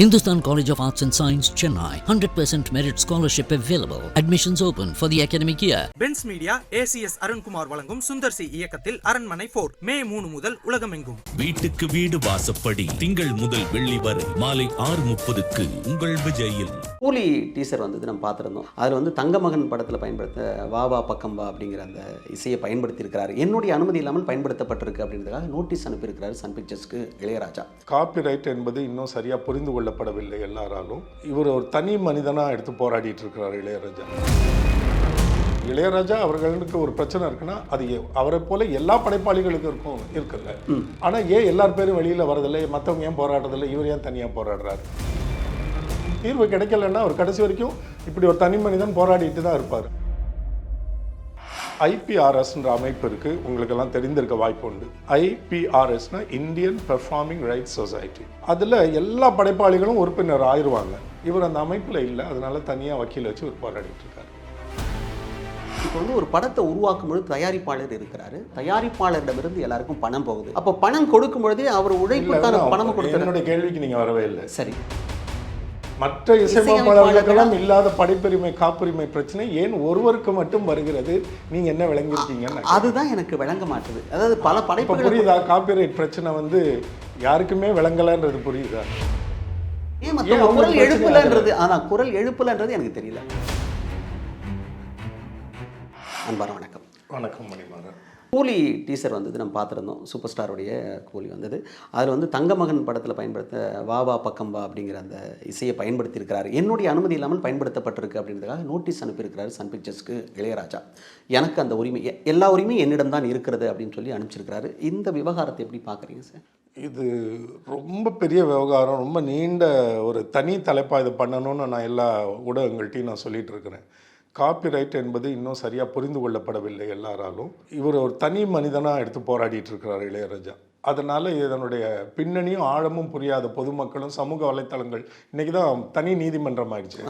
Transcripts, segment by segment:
Hindustan College of Arts and Science, Chennai. 100% merit scholarship available. Admissions open for the academic year. Benz Media ACS Arunkumar வழங்கும் Sundar C இயக்கத்தில் அரண்மனை 4 மே 3 முதல் உலகமெங்கும். வீட்டுக்கு வீடு வாசப்படி திங்கள் முதல் வெள்ளி வரை மாலை 6:30க்கு உங்கள் விஜயில். கூலி டீசர் வந்து நம்ம பார்த்துருந்தோம். அதில் வந்து தங்கமகன் படத்தில் பயன்படுத்த வா வா பக்கம் வா அப்படிங்கிற அந்த இசையை பயன்படுத்தியிருக்கிறாரு. என்னுடைய அனுமதி இல்லாமல் பயன்படுத்தப்பட்டிருக்கு அப்படின்றதுக்காக நோட்டீஸ் அனுப்பியிருக்கிறாரு சன் பிக்சர்ஸ்க்கு இளையராஜா. காப்பிரைட் என்பது இன்னும் சரியாக புரிந்து கொள்ளப்படவில்லை எல்லாராலும். இவர் ஒரு தனி மனிதனாக எடுத்து போராடிட்டு இருக்கிறார் இளையராஜா. இளையராஜா அவர்களுக்கு ஒரு பிரச்சனை இருக்குன்னா அது அவரை போல எல்லா படைப்பாளிகளுக்கும் இருக்குல்ல. ஆனால் ஏன் எல்லார் பேரும் வெளியில் வரதில்லை, மற்றவங்க ஏன் போராடுறதில்லை, இவர் ஏன் தனியாக போராடுறாரு? தீர்வு கிடைக்கலன்னா அவர் கடைசி வரைக்கும் இப்படி ஒரு தனி மனிதன் போராடிட்டு தான் இருப்பார். ஐபிஆர்எஸ்ன்ற அமைப்பு இருக்குது, உங்களுக்கெல்லாம் தெரிந்திருக்க வாய்ப்பு உண்டு. ஐபிஆர்எஸ்னா இந்தியன் பெர்ஃபார்மிங் ரைட்ஸ் சொசைட்டி. அதில் எல்லா படைப்பாளிகளும் உறுப்பினர் ஆயிடுவாங்க. இவர் அந்த அமைப்பில் இல்லை, அதனால தனியாக வக்கீல் வச்சு ஒரு போராடிட்டு இருக்காரு. இப்போ வந்து ஒரு படத்தை உருவாக்கும் பொழுது தயாரிப்பாளர் இருக்கிறாரு. தயாரிப்பாளரிடமிருந்து எல்லாருக்கும் பணம் போகுது. அப்போ பணம் கொடுக்கும் பொழுதே அவர் உழைப்புக்கான பணம் கொடுத்தாரு. என்னுடைய கேள்விக்கு நீங்கள் வரவே இல்லை. சரி, மற்ற இசையமைப்பாளர்களுக்கெல்லாம் இல்லாத படைப்புரிமை காப்புரிமை பிரச்சனை ஏன் ஒருவருக்கு மட்டும் வருகிறது? நீங்க என்ன விளங்கிருக்கீங்கன்னு அதுதான் எனக்கு விளங்க மாட்டுது. அதாவது பல படைப்புகள் புரியுதா? காப்பிரைட் பிரச்சனை வந்து யாருக்குமே விளங்கலன்றது புரியுதா? ஏன் குரல் எழுப்புலன்றது, ஆனால் குரல் எழுப்புலன்றது எனக்கு தெரியல. அன்பான வணக்கம். வணக்கம் மணிமாறன். கூலி டீசர் வந்தது நம்ம பார்த்துருந்தோம். சூப்பர் ஸ்டாருடைய கூலி வந்தது. அதில் வந்து தங்கமகன் படத்தில் பயன்படுத்த வா வா பக்கம் வா அப்படிங்கிற அந்த இசையை பயன்படுத்தியிருக்கிறாரு. என்னுடைய அனுமதி இல்லாமல் பயன்படுத்தப்பட்டிருக்கு அப்படின்றதுக்காக நோட்டீஸ் அனுப்பியிருக்கிறாரு சன் பிக்சர்ஸ்க்கு இளையராஜா. எனக்கு அந்த உரிமை, எல்லா உரிமையும் என்னிடம் தான் இருக்கிறது அப்படின்னு சொல்லி அனுப்பிச்சிருக்கிறாரு. இந்த விவகாரத்தை எப்படி பார்க்குறீங்க சார்? இது ரொம்ப பெரிய விவகாரம், ரொம்ப நீண்ட ஒரு தனி தலைப்பாக இது பண்ணணும்னு நான் எல்லா ஊடகங்கள்ட்டையும் நான் சொல்லிட்டு இருக்கிறேன். காப்பிரைட் என்பது இன்னும் சரியாக புரிந்து கொள்ளப்படவில்லை எல்லாராலும். இவர் ஒரு தனி மனிதனாக எடுத்து போராடிட்டு இருக்கிறார் இளையராஜா. அதனால் இதனுடைய பின்னணியும் ஆழமும் புரியாத பொதுமக்களும் சமூக வலைத்தளங்கள் இன்றைக்கி தான் தனி நீதிமன்றம் ஆயிடுச்சு.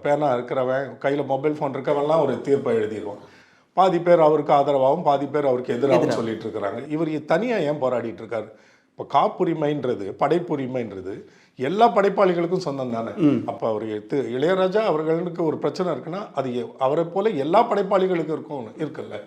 பேனா இருக்கிறவன் கையில் மொபைல் ஃபோன் இருக்கவெல்லாம் ஒரு தீர்ப்பை எழுதிடுவான். பாதி பேர் அவருக்கு ஆதரவாகவும் பாதி பேர் அவருக்கு எதிராகவும் சொல்லிட்டு இருக்கிறாங்க. இவர் தனியாக ஏன் போராடிட்டு இருக்காரு? இப்போ காப்புரிமைன்றது படைப்புரிமைன்றது எல்லா படைப்பாளிகளுக்கும் சொந்தம் தானே. அப்போ அவர் இளையராஜா அவர்களுக்கு ஒரு பிரச்சனை இருக்குன்னா அது அவரை போல எல்லா படைப்பாளிகளுக்கும் இருக்குல்ல.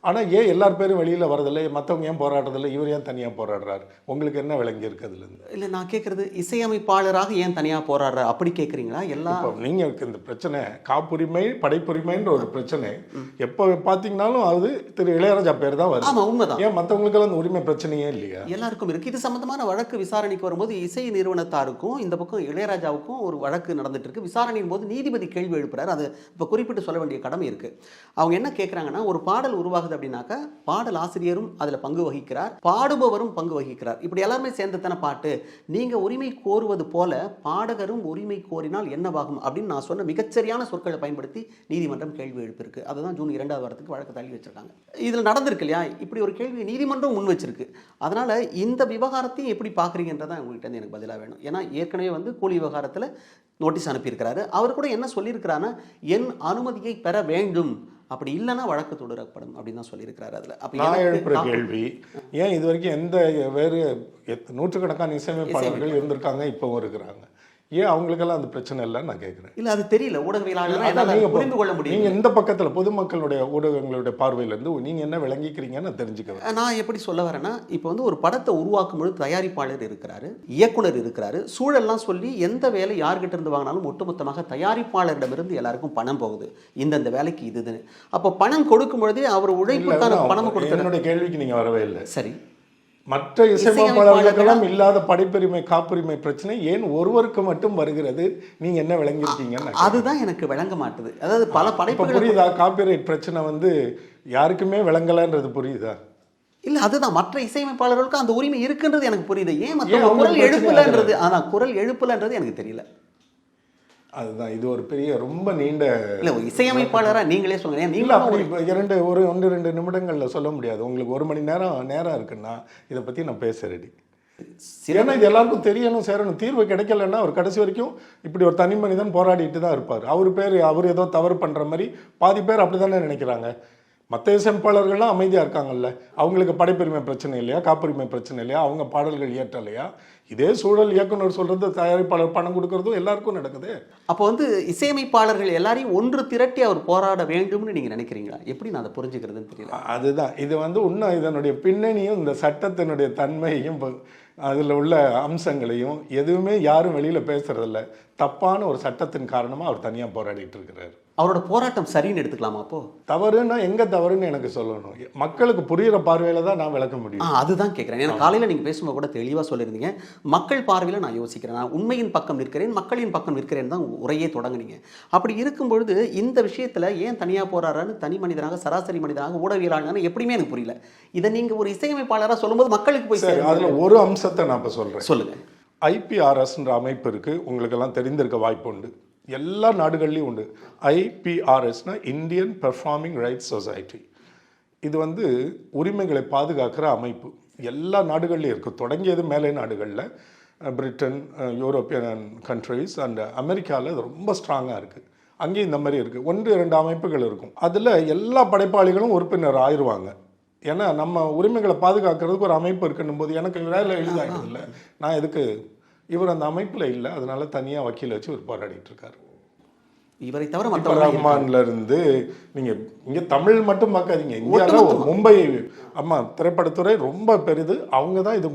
ஆனால் ஏன் எல்லார் பேரும் வெளியில் வரதில்லை, மற்றவங்க ஏன் போராடுறதில்லை, இவர் ஏன் தனியாக போராடுறாரு? உங்களுக்கு என்ன விளங்கி இருக்கு அதுலேருந்து? இல்லை, நான் கேட்குறது இசையமைப்பாளராக ஏன் தனியாக போராடுறாரு அப்படி கேட்குறீங்களா? எல்லாம் நீங்கள் இந்த பிரச்சனை காப்புரிமை படைப்புரிமைன்ற ஒரு பிரச்சனை எப்போ பார்த்தீங்கன்னாலும் அது திரு இளையராஜா பேர் தான் வருது. ஆமாம், உண்மைதான். ஏன் மற்றவங்களுக்கெல்லாம் அந்த உரிமை பிரச்சனையே இல்லையா? எல்லாருக்கும் இருக்குது. இது சம்பந்தமான வழக்கு விசாரணைக்கு வரும்போது இசை நிறுவனத்தாருக்கும் இந்த பக்கம் இளையராஜாவுக்கும் ஒரு வழக்கு நடந்துட்டு இருக்கு. விசாரணையின் போது நீதிபதி கேள்வி எழுப்புறாரு. அது இப்போ குறிப்பிட்டு சொல்ல வேண்டிய கடமை இருக்கு. அவங்க என்ன கேட்குறாங்கன்னா, ஒரு பாடல் உருவாகுது அப்படின்னாக்கா பாடல் ஆசிரியரும் அதில் பங்கு வகிக்கிறார், பாடுபவரும் பங்கு வகிக்கிறார். இப்படி எல்லாருமே சேர்ந்து தானே பாட்டு. நீங்கள் உரிமை கோருவது போல பாடகரும் உரிமை கோரினால் என்னவாகும் அப்படின்னு நான் சொன்ன மிகச்சரியான சொற்களை பயன்படுத்தி நீதிமன்றம் கேள்வி எழுப்பியிருக்கு. அதுதான் ஜூன் 2வது வாரத்துக்கு வழக்கு தள்ளி வச்சிருக்காங்க. இதில் நடந்திருக்கு இல்லையா? இப்படி ஒரு கேள்வி நீதிமன்றம் முன் வச்சிருக்கு. அதனால இந்த விவகாரத்தையும் எப்படி பார்க்குறீங்கன்றதான் உங்கள்கிட்ட எனக்கு பதிலாக வேணும். ஏன்னா ஏற்கனவே வந்து கூலி விவகாரத்தில் நோட்டீஸ் அனுப்பியிருக்கிறாரு. அவர் கூட என்ன சொல்லியிருக்கிறாருன்னா, என் அனுமதியை பெற வேண்டும், அப்படி இல்லைன்னா வழக்கு தொடரப்படும் அப்படின்னு தான் சொல்லியிருக்கிறாரு. அதில் அப்போ நான் எழுப்புற கேள்வி, ஏன் இது வரைக்கும் எந்த வேறு நூற்றுக்கணக்கான இசையமைப்பாளர்கள் இருந்திருக்காங்க, இப்போவும் இருக்கிறாங்க, ஏன் அவங்களுக்கெல்லாம் அந்த பிரச்சனை இல்லைன்னு நான் கேட்குறேன். இல்லை, அது தெரியல. ஊடகவியலாளர்கள் புரிந்து கொள்ள முடியும். நீங்கள் இந்த பக்கத்தில் பொதுமக்களுடைய ஊடகங்களுடைய பார்வையிலேருந்து நீங்கள் என்ன விளங்கிக்கிறீங்கன்னு நான் தெரிஞ்சுக்கிறேன். நான் எப்படி சொல்ல வரேன்னா, இப்போ வந்து ஒரு படத்தை உருவாக்கும் பொழுது தயாரிப்பாளர் இருக்கிறாரு, இயக்குனர் இருக்கிறாரு, சூழல்லாம் சொல்லி எந்த வேலை யார்கிட்ட இருந்து வாங்கினாலும் ஒட்டுமொத்தமாக தயாரிப்பாளரிடமிருந்து எல்லாருக்கும் பணம் போகுது. இந்தந்த வேலைக்கு இதுன்னு. அப்போ பணம் கொடுக்கும் பொழுதே அவர் உழைப்புக்கான பணம் கொடுத்தாரு. என்னுடைய கேள்விக்கு நீங்கள் வரவே இல்லை. சரி, மற்ற இசையமைப்பாளர்களுக்கெல்லாம் இல்லாத படைப்புரிமை காப்புரிமை பிரச்சனை ஏன் ஒருவருக்கு மட்டும் வருகிறது? நீங்க என்ன விளங்கிருக்கீங்கன்னு அதுதான் எனக்கு விளங்க மாட்டுது. அதாவது பல படைப்புகள் புரியுதா? காப்பிரைட் பிரச்சனை வந்து யாருக்குமே விளங்கலன்றது புரியுதா? இல்ல, அதுதான் மற்ற இசையமைப்பாளர்களுக்கு அந்த உரிமை இருக்குன்றது எனக்கு புரியுது. ஏன் மற்ற குரல் எழுப்புலன்றது, ஆனா குரல் எழுப்புலன்றது எனக்கு தெரியல. அதுதான் இது ஒரு பெரிய ரொம்ப நீண்ட இல்லை, இசையமைப்பாளராக நீங்களே சொல்லுங்க. நீங்கள் அப்படி ஒன்று ரெண்டு நிமிடங்களில் சொல்ல முடியாது. உங்களுக்கு 1 மணி நேரம் இருக்குன்னா இதை பற்றி நான் பேச ரெடி. ஏன்னா இது எல்லாருக்கும் தெரியணும், சேரணும். தீர்வு கிடைக்கலன்னா அவர் கடைசி வரைக்கும் இப்படி ஒரு தனி மனிதன் போராடிட்டு தான் இருப்பார். அவர் ஏதோ தவறு பண்ணுற மாதிரி பாதி பேர் அப்படி தானே நினைக்கிறாங்க. மற்ற இசையமைப்பாளர்கள்லாம் அமைதியாக இருக்காங்கல்ல, அவங்களுக்கு படைப்புரிமை பிரச்சனை இல்லையா, காப்புரிமை பிரச்சனை இல்லையா, அவங்க பாடல்கள் இயற்றலையா? இதே சூழல் இயக்குனர் சொல்கிறது, தயாரிப்பாளர் பணம் கொடுக்கறதும் எல்லாருக்கும் நடக்குது. அப்போ வந்து இசையமைப்பாளர்கள் எல்லாரையும் ஒன்று திரட்டி அவர் போராட வேண்டும்னு நீங்கள் நினைக்கிறீங்களா? எப்படி நான் அதை புரிஞ்சுக்கிறதுன்னு தெரியல. அதுதான் இது வந்து இன்னும் இதனுடைய பின்னணியும் இந்த சட்டத்தினுடைய தன்மையையும் அதில் உள்ள அம்சங்களையும் எதுவுமே யாரும் வெளியில் பேசுறதில்ல. தப்பான ஒரு சட்டத்தின் காரணமாக அவர் தனியாக போராடிட்டு இருக்கிறார். அவரோட போராட்டம் சரின்னு எடுத்துக்கலாமா? அப்போ தவறுன்னா எங்கே தவறுன்னு எனக்கு சொல்லணும். மக்களுக்கு புரிகிற பார்வையில் தான் நான் விளக்க முடியும். அதுதான் கேட்குறேன். ஏன்னா காலையில் நீங்கள் பேசும்போது கூட தெளிவாக சொல்லியிருந்தீங்க, மக்கள் பார்வையில் நான் யோசிக்கிறேன், நான் உண்மையின் பக்கம் நிற்கிறேன், மக்களின் பக்கம் நிற்கிறேன் தான் உரையே தொடங்குனீங்க. அப்படி இருக்கும்பொழுது இந்த விஷயத்தில் ஏன் தனியாக போராடுறான்னு தனி மனிதனாக, சராசரி மனிதனாக, ஊடகவியலாளர்னு எப்படியுமே எனக்கு புரியல. இதை நீங்கள் ஒரு இசையமைப்பாளராக சொல்லும்போது மக்களுக்கு போய் சரி, அதில் ஒரு அம்சத்தை நான் இப்போ சொல்கிறேன். சொல்லுங்கள். ஐபிஆர்எஸ்ன்ற அமைப்பு இருக்குது, உங்களுக்கெல்லாம் தெரிந்திருக்க வாய்ப்பு உண்டு. எல்லா நாடுகள்லையும் உண்டு. ஐபிஆர்எஸ்னா இந்தியன் பெர்ஃபார்மிங் ரைட்ஸ் சொசைட்டி. இது வந்து உரிமைகளை பாதுகாக்கிற அமைப்பு. எல்லா நாடுகள்லையும் இருக்குது. தொடங்கியது மேலை நாடுகளில், பிரிட்டன், யூரோப்பியன் கண்ட்ரிஸ் அண்ட் அமெரிக்காவில் இது ரொம்ப ஸ்ட்ராங்காக இருக்குது. அங்கேயும் இந்த மாதிரி இருக்குது. 1-2 அமைப்புகள் இருக்கும். அதில் எல்லா படைப்பாளிகளும் உறுப்பினர் ஆயிடுவாங்க. ஏன்னா நம்ம உரிமைகளை பாதுகாக்கிறதுக்கு ஒரு அமைப்பு இருக்குன்னும் போது எனக்கு வேலை எளிதாகிடுது இல்லை. நான் எதுக்கு, இவர் அந்த அமைப்பில் இல்லை, அதனால தனியாக வக்கீல் வச்சு ஒரு போராடிட்டு இருக்காரு. இவரை தவிர ரஹ்மான்ல இருந்து நீங்கள் இங்கே தமிழ் மட்டும் பார்க்காதீங்க, இந்தியாவில் மும்பை திரைப்படத்துறை ரொம்ப பெரிது. அவங்க தான் இது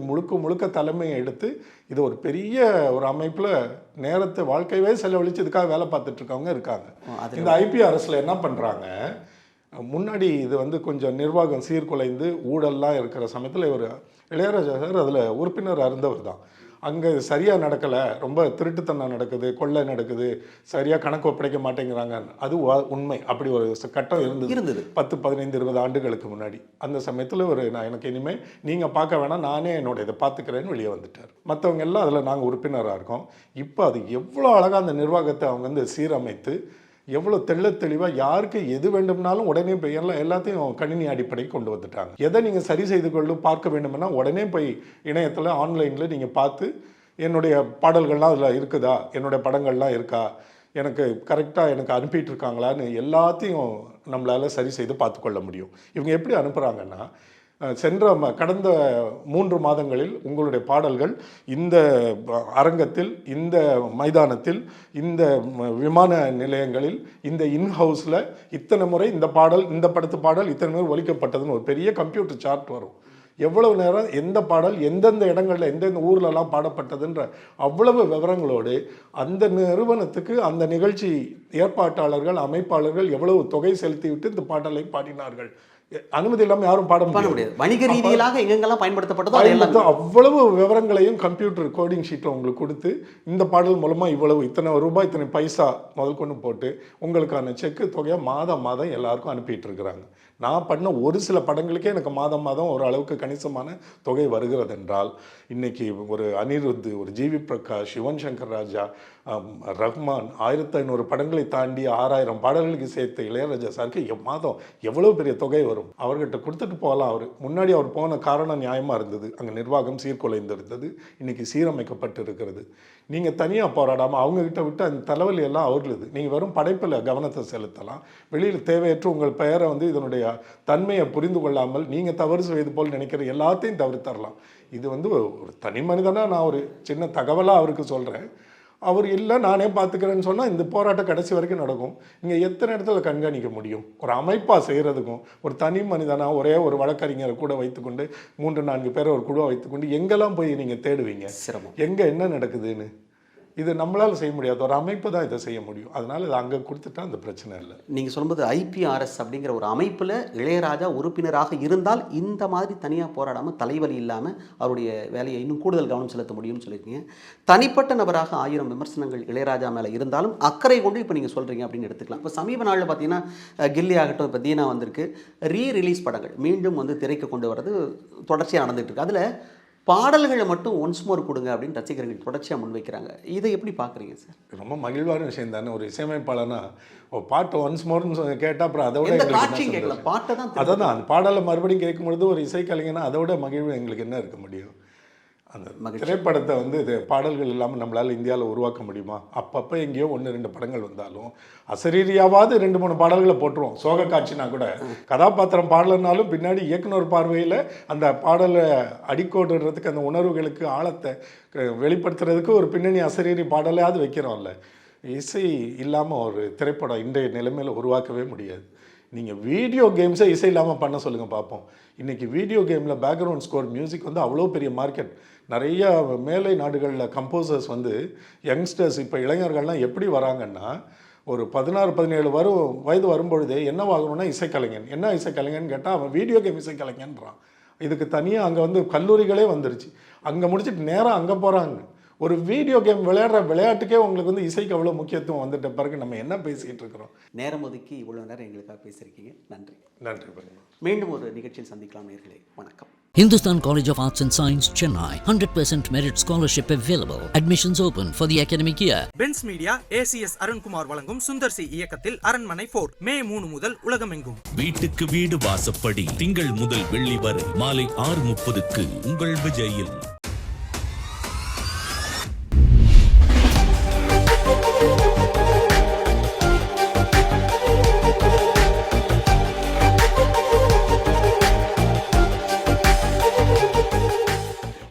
முழுக்க தலைமையை எடுத்து இது ஒரு பெரிய ஒரு அமைப்பில் நேரத்தை வாழ்க்கையவே செலவழித்து இதுக்காக வேலை பார்த்துட்டு இருக்கவங்க இருக்காங்க. இந்த ஐபிஆர்எஸ்ல என்ன பண்ணுறாங்க, முன்னாடி இது வந்து கொஞ்சம் நிர்வாகம் சீர்குலைந்து ஊழல்லாம் இருக்கிற சமயத்தில் இவர் இளையராஜா சார் அதில் உறுப்பினராக இருந்தவர் தான். அங்கே சரியாக நடக்கலை, ரொம்ப திருட்டுத்தனம் நடக்குது, கொள்ளை நடக்குது, சரியாக கணக்கு ஒப்படைக்க மாட்டேங்கிறாங்க. அது உண்மை. அப்படி ஒரு கட்டம் இருந்தது 10, 15, 20 ஆண்டுகளுக்கு முன்னாடி. அந்த சமயத்தில் நான் எனக்கு இனிமேல் நீங்கள் பார்க்க வேணாம், நானே என்னோட இதை பார்த்துக்கிறேன்னு வெளியே வந்துட்டார். மற்றவங்க எல்லாம் அதில் நாங்கள் உறுப்பினராக இருக்கோம். இப்போ அது எவ்வளோ அழகாக அந்த நிர்வாகத்தை அவங்க வந்து சீரமைத்து எவ்வளோ தெளிவாக யாருக்கு எது வேண்டும்னாலும் உடனே போய் எல்லாத்தையும் கணினி அடிப்படைக்கு கொண்டு வந்துட்டாங்க. எதை நீங்கள் சரி செய்து கொண்டு பார்க்க வேண்டும்னா உடனே போய் இணையத்தில் ஆன்லைனில் நீங்கள் பார்த்து என்னுடைய பாடல்கள்லாம் அதில் இருக்குதா, என்னுடைய படங்கள்லாம் இருக்கா, எனக்கு கரெக்டாக எனக்கு அனுப்பிட்டு இருக்காங்களான்னு எல்லாத்தையும் நம்மளால் சரி செய்து பார்த்துக்கொள்ள முடியும். இவங்க எப்படி அனுப்புகிறாங்கன்னா, கடந்த 3 மாதங்களில் உங்களுடைய பாடல்கள் இந்த அரங்கத்தில், இந்த மைதானத்தில், இந்த விமான நிலையங்களில், இந்த இன்ஹவுஸில் இத்தனை முறை இந்த பாடல், இந்த படத்து பாடல் இத்தனை முறை ஒலிக்கப்பட்டதுன்னு ஒரு பெரிய கம்ப்யூட்டர் சார்ட் வரும். எவ்வளவு நேரம் எந்த பாடல் எந்தெந்த இடங்களில் எந்தெந்த ஊர்லலாம் பாடப்பட்டதுன்ற அவ்வளவு விவரங்களோடு அந்த நிறுவனத்துக்கு அந்த நிகழ்ச்சி ஏற்பாட்டாளர்கள், அமைப்பாளர்கள் எவ்வளவு தொகை செலுத்திவிட்டு இந்த பாடலை பாடினார்கள். அனுமதி இல்லாமல் யாரும் பாட முடியாது. வணிக ரீதியாக எங்கெங்கெல்லாம் பயன்படுத்தப்பட்டதோ அவ்வளவு விவரங்களையும் கம்ப்யூட்டர் கோடிங் ஷீட்டில் உங்களுக்கு கொடுத்து இந்த பாடல் மூலமாக இத்தனை ரூபாய், இத்தனை பைசா முதல் கொண்டு போட்டு உங்களுக்கான செக்கு தொகையை மாதம் எல்லாருக்கும் அனுப்பிட்டு இருக்கிறாங்க. நான் பண்ண ஒரு சில படங்களுக்கே எனக்கு மாதம் ஒரு அளவுக்கு கணிசமான தொகை வருகிறது என்றால், இன்னைக்கு ஒரு அனிருத், ஒரு ஜிவி பிரகாஷ், யுவன் சங்கர் ராஜா, ரஹ்மான் 1500 படங்களை தாண்டி 6000 பாடல்களுக்கு சேர்த்த இளையராஜா சாருக்கு மாதம் எவ்வளோ பெரிய தொகை வரும். அவர்கிட்ட கொடுத்துட்டு போகலாம். முன்னாடி அவர் போன காரணம் நியாயமாக இருந்தது. அங்கே நிர்வாகம் சீர்குலைந்திருந்தது, இன்னைக்கு சீரமைக்கப்பட்டு இருக்கிறது. நீங்கள் தனியாக போராடாமல் அவங்கக்கிட்ட விட்டு அந்த தலைவலி எல்லாம் அவர்களுது. நீங்கள் வெறும் படைப்பில் கவனத்தை செலுத்தலாம். வெளியில் தேவையற்ற உங்கள் பெயரை வந்து இதனுடைய தன்மையை புரிந்து கொள்ளாமல் நீங்கள் தவறு செய்வது போல் நினைக்கிற எல்லாத்தையும் தவிர்த்தரலாம். இது வந்து ஒரு தனி மனிதனாக நான் ஒரு சின்ன தகவலாக அவருக்கு சொல்கிறேன். அவர் இல்லை நானே பார்த்துக்கிறேன்னு சொன்னால் இந்த போராட்டம் கடைசி வரைக்கும் நடக்கும். இங்கே எத்தனை இடத்துல கண்காணிக்க முடியும்? ஒரு அமைப்பாக செய்கிறதுக்கும் ஒரு தனி மனிதனாக ஒரே ஒரு வழக்கறிஞரை கூட வைத்துக்கொண்டு 3-4 பேரை ஒரு குழுவை வைத்துக்கொண்டு எங்கெல்லாம் போய் நீங்கள் தேடுவீங்க? சிரமம். எங்கே என்ன நடக்குதுன்னு இது நம்மளால் செய்ய முடியாது. ஒரு அமைப்பு தான் இதை செய்ய முடியும். அதனால் இது அங்கே கொடுத்துட்டா அந்த பிரச்சனை இல்லை. நீங்கள் சொல்லும்போது ஐபிஆர்எஸ் அப்படிங்கிற ஒரு அமைப்பில் இளையராஜா உறுப்பினராக இருந்தால் இந்த மாதிரி தனியாக போராடாமல், தலைவலி இல்லாமல் அவருடைய வேலையை இன்னும் கூடுதல் கவனம் செலுத்த முடியும்னு சொல்லியிருக்கீங்க. தனிப்பட்ட நபராக 1000 விமர்சனங்கள் இளையராஜா மேலே இருந்தாலும் அக்கறை கொண்டு இப்போ நீங்கள் சொல்கிறீங்க அப்படின்னு எடுத்துக்கலாம். இப்போ சமீப நாளில் பார்த்தீங்கன்னா கில்லி ஆகட்டும், இப்போ தீனா வந்திருக்கு, ரீரிலீஸ் படங்கள் மீண்டும் வந்து திரைக்கு கொண்டு வர்றது தொடர்ச்சியாக நடந்துகிட்டு இருக்கு. அதில் பாடல்களை மட்டும் ஒன்ஸ் மோர் கொடுங்க அப்படின்னு ரசிகர்கள் தொடர்ச்சியாக முன்வைக்கிறாங்க. இதை எப்படி பார்க்குறீங்க சார்? ரொம்ப மகிழ்வான விஷயம் தானே. ஒரு இசையமைப்பாளனா ஒரு பாட்டு ஒன்ஸ் மோர்னு கேட்டால் அப்புறம் அதோட கேட்கல, பாட்டை தான் அதான் அந்த பாடலை மறுபடியும் கேட்கும்பொழுது ஒரு இசைக்கலைஞனா அதோட மகிழ்வு எங்களுக்கு என்ன இருக்க முடியும்? அந்த திரைப்படத்தை வந்து இது பாடல்கள் இல்லாமல் நம்மளால் இந்தியாவில் உருவாக்க முடியுமா? அப்பப்போ எங்கேயோ 1-2 படங்கள் வந்தாலும் அசரீரியாவது 2-3 பாடல்களை போட்டுருவோம். சோக காட்சினா கூட கதாபாத்திரம் பாடலனாலும் பின்னாடி இயக்குனர் பார்வையில் அந்த பாடலை அடிக்கோடுறதுக்கு, அந்த உணர்வுகளுக்கு ஆழத்தை வெளிப்படுத்துறதுக்கு ஒரு பின்னணி அசரீரி பாடலையாவது வைக்கிறோம்ல. இசை இல்லாமல் ஒரு திரைப்படம் இன்றைய நிலைமையில் உருவாக்கவே முடியாது. நீங்கள் வீடியோ கேம்ஸை இசை இல்லாமல் பண்ண சொல்லுங்கள் பார்ப்போம். இன்றைக்கி வீடியோ கேமில் பேக்ரவுண்ட் ஸ்கோர் மியூசிக் வந்து அவ்வளோ பெரிய மார்க்கெட். நிறைய மேலை நாடுகளில் கம்போசர்ஸ் வந்து யங்ஸ்டர்ஸ் இப்போ இளைஞர்கள்லாம் எப்படி வராங்கன்னா, ஒரு 16-17 வயது வரும்பொழுதே என்னவாகணும்னா இசைக்கலைஞன். என்ன இசைக்கலைஞன் கேட்டால் அவன் வீடியோ கேம் இசைக்கலைஞன்றான். இதுக்கு தனியாக அங்கே வந்து கல்லூரிகளே வந்துருச்சு. அங்கே முடிச்சுட்டு நேராக அங்கே போகிறாங்க. ஒரு வீடியோ கேம் விளையாடுற விளையாட்டுக்கே உங்களுக்கு வந்து இசைக்கு அவ்வளோ முக்கியத்துவம் வந்துட்ட பிறகு நம்ம என்ன பேசிக்கிட்டு இருக்கிறோம்? நேரம் ஒதுக்கி இவ்வளோ நேரம் எங்களுக்காக பேசியிருக்கீங்க. நன்றி. நன்றி பாருங்க. மீண்டும் ஒரு நிகழ்ச்சியில் சந்திக்கலாம் நேயர்களே. வணக்கம். Hindustan College of Arts and Science, Chennai. 100% merit scholarship available. Admissions open for the academic year. Benz Media ACS Arunkumar வழங்கும் சுந்தர் சி இயக்கத்தில் அரண்மனை 4 மே 3 முதல் உலகமெங்கும். வீட்டுக்கு வீடு வாசப்படி திங்கள் முதல் வெள்ளி வரை மாலை 6:30க்கு உங்கள் விஜயில்.